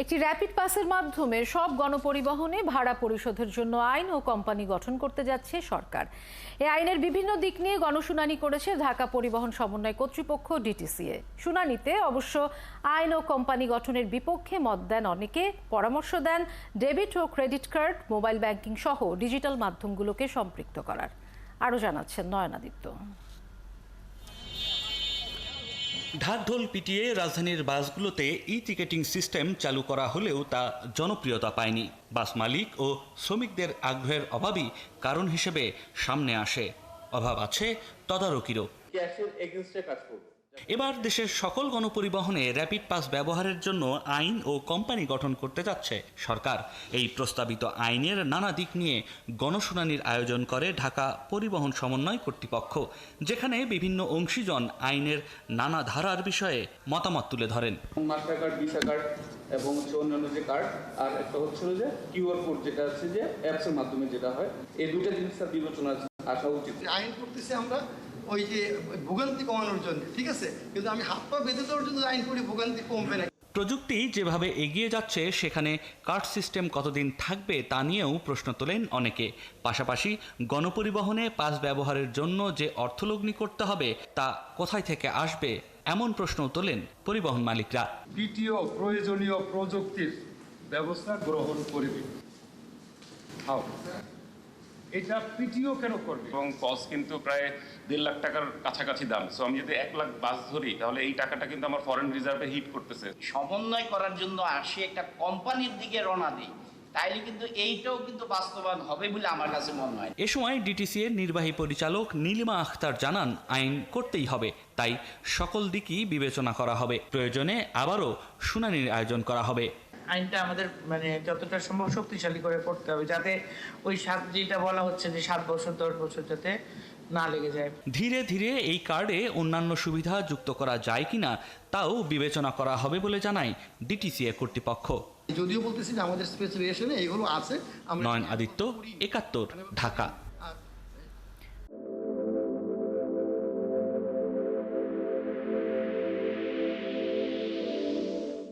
একটি র্যাপিড পাসের মাধ্যমে সব গণপরিবহনে ভাড়া পরিশোধের জন্য আইন ও কোম্পানি গঠন করতে যাচ্ছে সরকার। এই আইনের বিভিন্ন দিক নিয়ে গণশুনানি করেছে ঢাকা পরিবহন সমন্বয় কর্তৃপক্ষ ডিটিসিএ। শুনানিতে অবশ্য আইন ও কোম্পানি গঠনের বিপক্ষে মত দেন অনেকে। পরামর্শ দেন ডেবিট ও ক্রেডিট কার্ড, মোবাইল ব্যাংকিং সহ ডিজিটাল মাধ্যমগুলোকে সম্পৃক্ত করার। আরও জানাচ্ছেন নয়নাদিত্য। ঢাকঢোল পিটিয়ে রাজধানীর বাসগুলোতে ই-টিকেটিং সিস্টেম চালু করা হলেও তা জনপ্রিয়তা পায়নি। বাস মালিক ও শ্রমিকদের আগ্রহের অভাবই কারণ হিসেবে সামনে আসে। অভাব আছে তদারকিরও। এবার দেশের সকল গণপরিবহনে র্যাপিড পাস ব্যবহারের জন্য আইন ও কোম্পানি গঠন করতে যাচ্ছে সরকার। এই প্রস্তাবিত আইনের নানা দিক নিয়ে গণশুনানির আয়োজন করে ঢাকা পরিবহন সমন্বয় কর্তৃপক্ষ, যেখানে বিভিন্ন অংশীজন আইনের নানা ধারার বিষয়ে মতামত তুলে ধরেন। মাস্টার কার্ড, ভিসা কার্ড এবং অন্যান্য যে কার্ড, আর একটা হচ্ছে যে কিউআর কোড, যেটা আছে যে অ্যাপসের মাধ্যমে যেটা হয়, এই দুইটা জিনিস বিবেচনা আসা উচিত। আইন করতেছি আমরা ওই যে ভোগান্তি কমানোর জন্য, ঠিক আছে, কিন্তু আমি হাত পা বেঁধে দেওয়ার জন্য আইন করি, ভোগান্তি কমবে না। প্রযুক্তি যেভাবে এগিয়ে যাচ্ছে সেখানে কার্ড সিস্টেম কতদিন থাকবে তা নিয়েও প্রশ্ন তোলেন অনেকে। পাশাপাশি গণপরিবহনে পাস ব্যবহারের জন্য যে অর্থলগ্নি করতে হবে তা কোথায় থেকে আসবে এমন প্রশ্ন তোলেন পরিবহন মালিকরা। পিটিও প্রয়োজনীয় প্রযুক্তির ব্যবস্থা গ্রহণ করবে। এটা পিটিও কেন করবে? এবং কস্ট কিন্তু প্রায় 1.5 লাখ টাকার কাছাকাছি দাম। সো আমি যদি 1 লাখ বাস ধরি তাহলে এই টাকাটা কিন্তু আমার ফরেন রিজার্ভে হিট করতেছে। সমন্বয় করার জন্য আসি একটা কোম্পানির দিকে রওনা দিই, তাইলে কিন্তু এইটাও কিন্তু বাস্তবায়ন হবে বলে আমার কাছে মনে হয়। এ সময় ডিটিসিএর নির্বাহী পরিচালক নীলিমা আখতার জানান, আইন করতেই হবে, তাই সকল দিকই বিবেচনা করা হবে। প্রয়োজনে আবারও শুনানির আয়োজন করা হবে। আইনটা আমাদের যতটা সম্ভব শক্তিশালী করে করতে হবে, যাতে ওই যেটা বলা হচ্ছে যে 7 বছর 10 বছর যাতে না লেগে যায়। ধীরে ধীরে এই কার্ডে অন্যান্য সুবিধা যুক্ত করা যায় কিনা তাও বিবেচনা করা হবে বলে জানায় ডিটিসিএ কর্তৃপক্ষ। যদিও বলতেছি যে আমাদের স্পেসিফিকেশনে এগুলো আছে। নয়নাদিত্য, ৭১, ঢাকা।